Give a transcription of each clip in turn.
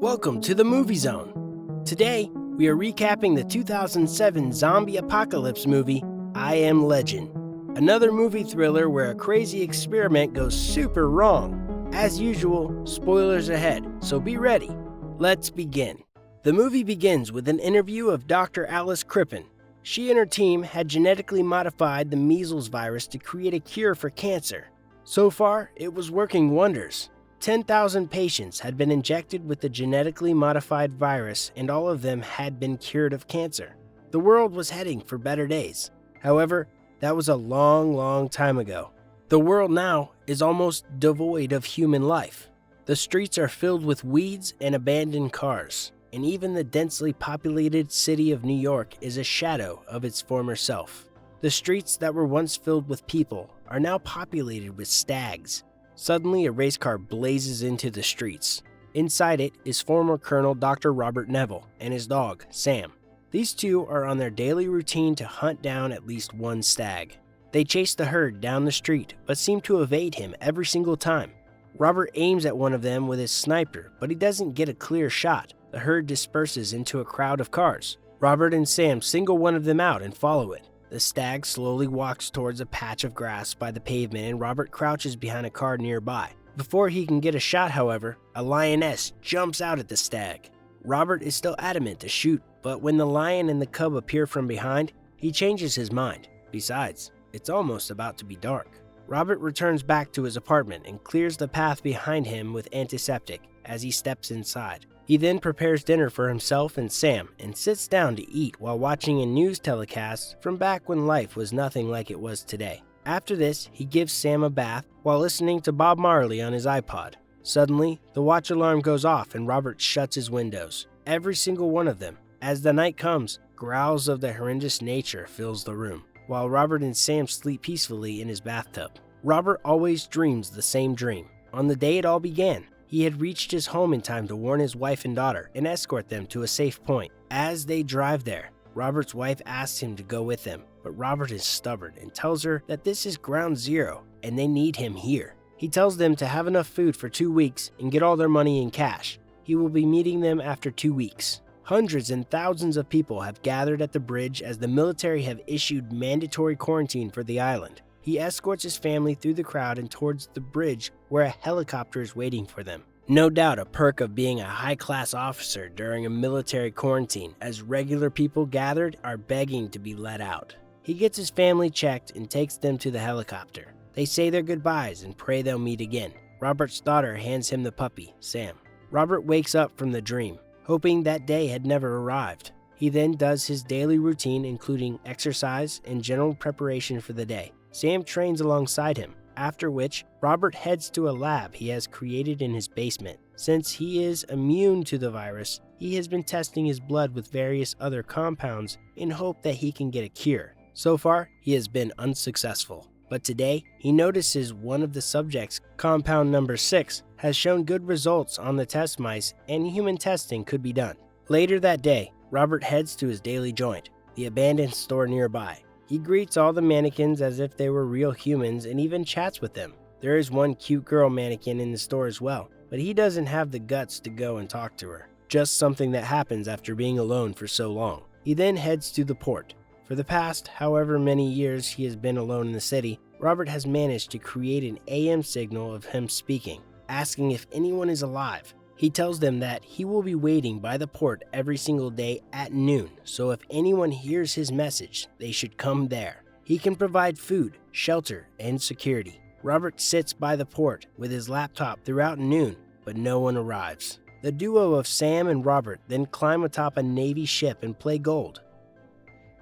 Welcome to the Movie Zone. Today, we are recapping the 2007 zombie apocalypse movie, I Am Legend. Another movie thriller where a crazy experiment goes super wrong. As usual, spoilers ahead, so be ready. Let's begin. The movie begins with an interview of Dr. Alice Crippen. She and her team had genetically modified the measles virus to create a cure for cancer. So far, it was working wonders. 10,000 patients had been injected with the genetically modified virus, and all of them had been cured of cancer. The world was heading for better days. However, that was a long time ago. The world now is almost devoid of human life. The streets are filled with weeds and abandoned cars, and even the densely populated city of New York is a shadow of its former self. The streets that were once filled with people are now populated with stags. Suddenly, a race car blazes into the streets. Inside it is former Colonel Dr. Robert Neville and his dog, Sam. These two are on their daily routine to hunt down at least one stag. They chase the herd down the street, but seem to evade him every single time. Robert aims at one of them with his sniper, but he doesn't get a clear shot. The herd disperses into a crowd of cars. Robert and Sam single one of them out and follow it. The stag slowly walks towards a patch of grass by the pavement, and Robert crouches behind a car nearby. Before he can get a shot, however, a lioness jumps out at the stag. Robert is still adamant to shoot, but when the lion and the cub appear from behind, he changes his mind. Besides, it's almost about to be dark. Robert returns back to his apartment and clears the path behind him with antiseptic as he steps inside. He then prepares dinner for himself and Sam and sits down to eat while watching a news telecast from back when life was nothing like it was today. After this, he gives Sam a bath while listening to Bob Marley on his iPod. Suddenly, the watch alarm goes off and Robert shuts his windows. Every single one of them. As the night comes, growls of the horrendous nature fills the room, while Robert and Sam sleep peacefully in his bathtub. Robert always dreams the same dream. On the day it all began, he had reached his home in time to warn his wife and daughter and escort them to a safe point. As they drive there, Robert's wife asks him to go with them, but Robert is stubborn and tells her that this is ground zero and they need him here. He tells them to have enough food for 2 weeks and get all their money in cash. He will be meeting them after 2 weeks. Hundreds and thousands of people have gathered at the bridge as the military have issued mandatory quarantine for the island. He escorts his family through the crowd and towards the bridge where a helicopter is waiting for them. No doubt a perk of being a high-class officer during a military quarantine, as regular people gathered are begging to be let out. He gets his family checked and takes them to the helicopter. They say their goodbyes and pray they'll meet again. Robert's daughter hands him the puppy, Sam. Robert wakes up from the dream, hoping that day had never arrived. He then does his daily routine, including exercise and general preparation for the day. Sam trains alongside him, after which Robert heads to a lab he has created in his basement. Since he is immune to the virus, he has been testing his blood with various other compounds in hope that he can get a cure. So far, he has been unsuccessful. But today, he notices one of the subjects, compound number 6, has shown good results on the test mice and human testing could be done. Later that day, Robert heads to his daily joint, the abandoned store nearby. He greets all the mannequins as if they were real humans and even chats with them. There is one cute girl mannequin in the store as well, but he doesn't have the guts to go and talk to her. Just something that happens after being alone for so long. He then heads to the port. For the past however many years he has been alone in the city, Robert has managed to create an AM signal of him speaking, asking if anyone is alive. He tells them that he will be waiting by the port every single day at noon, so if anyone hears his message, they should come there. He can provide food, shelter, and security. Robert sits by the port with his laptop throughout noon, but no one arrives. The duo of Sam and Robert then climb atop a Navy ship and play gold.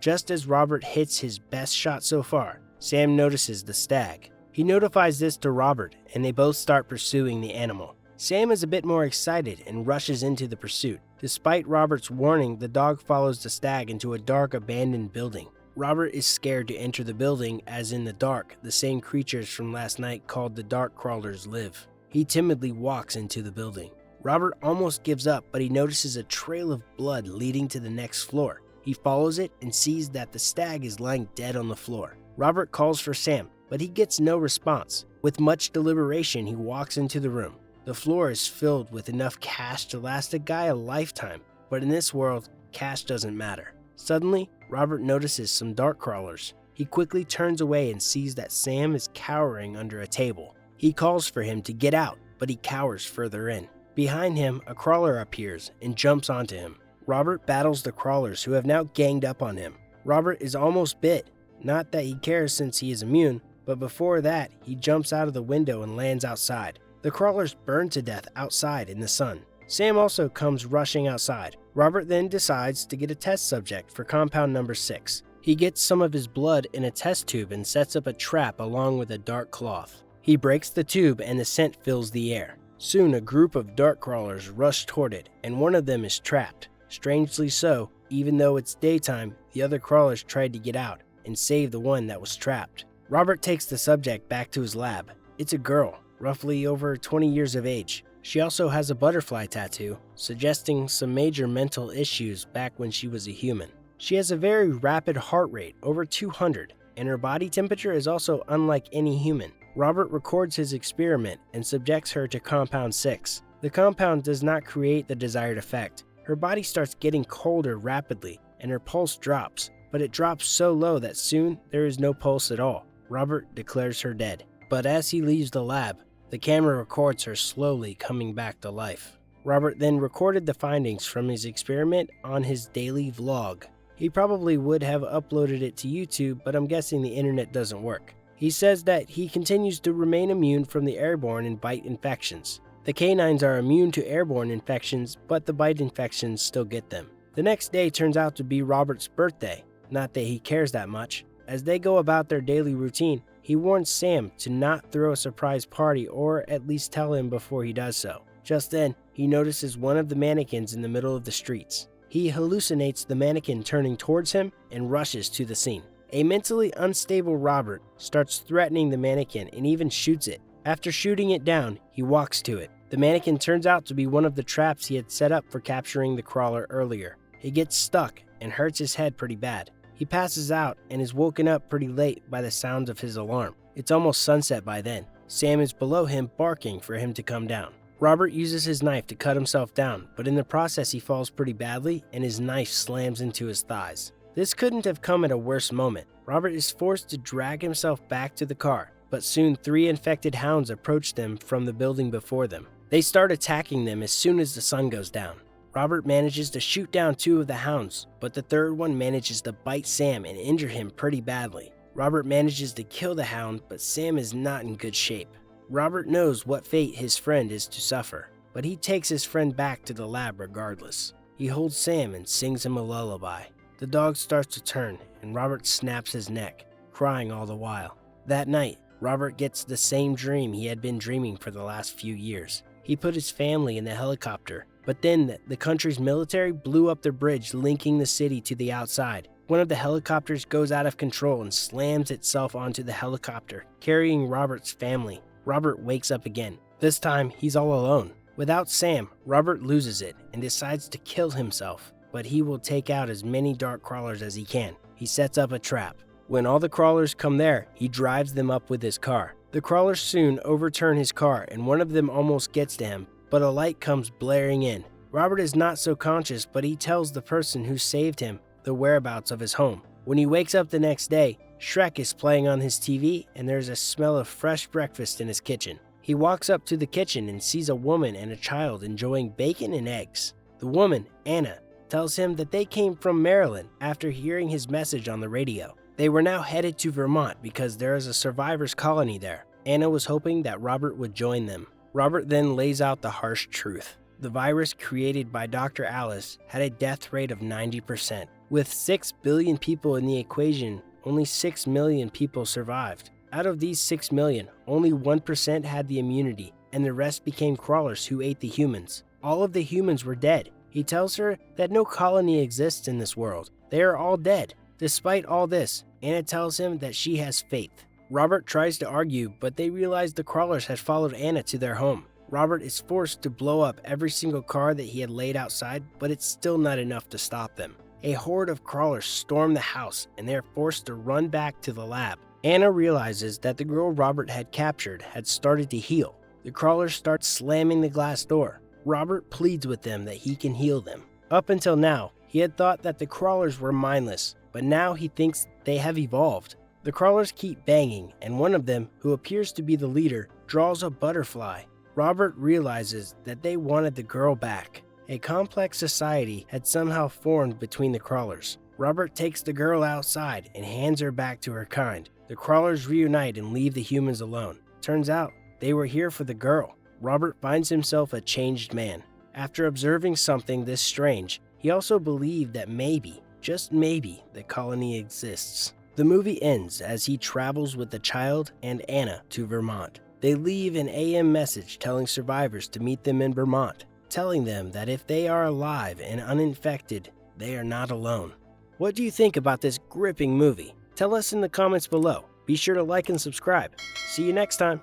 Just as Robert hits his best shot so far, Sam notices the stag. He notifies this to Robert, and they both start pursuing the animal. Sam is a bit more excited and rushes into the pursuit. Despite Robert's warning, the dog follows the stag into a dark, abandoned building. Robert is scared to enter the building as in the dark, the same creatures from last night called the Dark Crawlers live. He timidly walks into the building. Robert almost gives up, but he notices a trail of blood leading to the next floor. He follows it and sees that the stag is lying dead on the floor. Robert calls for Sam, but he gets no response. With much deliberation, he walks into the room. The floor is filled with enough cash to last a guy a lifetime, but in this world, cash doesn't matter. Suddenly, Robert notices some dark crawlers. He quickly turns away and sees that Sam is cowering under a table. He calls for him to get out, but he cowers further in. Behind him, a crawler appears and jumps onto him. Robert battles the crawlers who have now ganged up on him. Robert is almost bit. Not that he cares since he is immune, but before that, he jumps out of the window and lands outside. The crawlers burn to death outside in the sun. Sam also comes rushing outside. Robert then decides to get a test subject for compound number 6. He gets some of his blood in a test tube and sets up a trap along with a dark cloth. He breaks the tube and the scent fills the air. Soon a group of dark crawlers rush toward it, and one of them is trapped. Strangely so, even though it's daytime, the other crawlers tried to get out and save the one that was trapped. Robert takes the subject back to his lab. It's a girl, roughly over 20 years of age. She also has a butterfly tattoo, suggesting some major mental issues back when she was a human. She has a very rapid heart rate, over 200, and her body temperature is also unlike any human. Robert records his experiment and subjects her to compound 6. The compound does not create the desired effect. Her body starts getting colder rapidly, and her pulse drops, but it drops so low that soon there is no pulse at all. Robert declares her dead. But as he leaves the lab, the camera records her slowly coming back to life. Robert then recorded the findings from his experiment on his daily vlog. He probably would have uploaded it to YouTube, but I'm guessing the internet doesn't work. He says that he continues to remain immune from the airborne and bite infections. The canines are immune to airborne infections, but the bite infections still get them. The next day turns out to be Robert's birthday. Not that he cares that much. As they go about their daily routine, he warns Sam to not throw a surprise party or at least tell him before he does so. Just then, he notices one of the mannequins in the middle of the streets. He hallucinates the mannequin turning towards him and rushes to the scene. A mentally unstable Robert starts threatening the mannequin and even shoots it. After shooting it down, he walks to it. The mannequin turns out to be one of the traps he had set up for capturing the crawler earlier. He gets stuck and hurts his head pretty bad. He passes out and is woken up pretty late by the sounds of his alarm. It's almost sunset by then. Sam is below him barking for him to come down. Robert uses his knife to cut himself down, but in the process he falls pretty badly and his knife slams into his thighs. This couldn't have come at a worse moment. Robert is forced to drag himself back to the car, but soon 3 infected hounds approach them from the building before them. They start attacking them as soon as the sun goes down. Robert manages to shoot down 2 of the hounds, but the third one manages to bite Sam and injure him pretty badly. Robert manages to kill the hound, but Sam is not in good shape. Robert knows what fate his friend is to suffer, but he takes his friend back to the lab regardless. He holds Sam and sings him a lullaby. The dog starts to turn, and Robert snaps his neck, crying all the while. That night, Robert gets the same dream he had been dreaming for the last few years. He put his family in the helicopter, but then the country's military blew up the bridge linking the city to the outside. One of the helicopters goes out of control and slams itself onto the helicopter, carrying Robert's family. Robert wakes up again. This time, he's all alone. Without Sam, Robert loses it and decides to kill himself, but he will take out as many dark crawlers as he can. He sets up a trap. When all the crawlers come there, he drives them up with his car. The crawlers soon overturn his car and one of them almost gets to him, but a light comes blaring in. Robert is not so conscious, but he tells the person who saved him the whereabouts of his home. When he wakes up the next day, Shrek is playing on his TV and there's a smell of fresh breakfast in his kitchen. He walks up to the kitchen and sees a woman and a child enjoying bacon and eggs. The woman, Anna, tells him that they came from Maryland after hearing his message on the radio. They were now headed to Vermont because there is a survivors colony there. Anna was hoping that Robert would join them. Robert then lays out the harsh truth. The virus created by Dr. Alice had a death rate of 90%. With 6 billion people in the equation, only 6 million people survived. Out of these 6 million, only 1% had the immunity, and the rest became crawlers who ate the humans. All of the humans were dead. He tells her that no colony exists in this world. They are all dead. Despite all this, Anna tells him that she has faith. Robert tries to argue, but they realize the crawlers had followed Anna to their home. Robert is forced to blow up every single car that he had laid outside, but it's still not enough to stop them. A horde of crawlers storm the house, and they are forced to run back to the lab. Anna realizes that the girl Robert had captured had started to heal. The crawlers start slamming the glass door. Robert pleads with them that he can heal them. Up until now, he had thought that the crawlers were mindless, but now he thinks they have evolved. The crawlers keep banging, and one of them, who appears to be the leader, draws a butterfly. Robert realizes that they wanted the girl back. A complex society had somehow formed between the crawlers. Robert takes the girl outside and hands her back to her kind. The crawlers reunite and leave the humans alone. Turns out, they were here for the girl. Robert finds himself a changed man. After observing something this strange, he also believed that maybe, just maybe, the colony exists. The movie ends as he travels with the child and Anna to Vermont. They leave an AM message telling survivors to meet them in Vermont, telling them that if they are alive and uninfected, they are not alone. What do you think about this gripping movie? Tell us in the comments below. Be sure to like and subscribe. See you next time.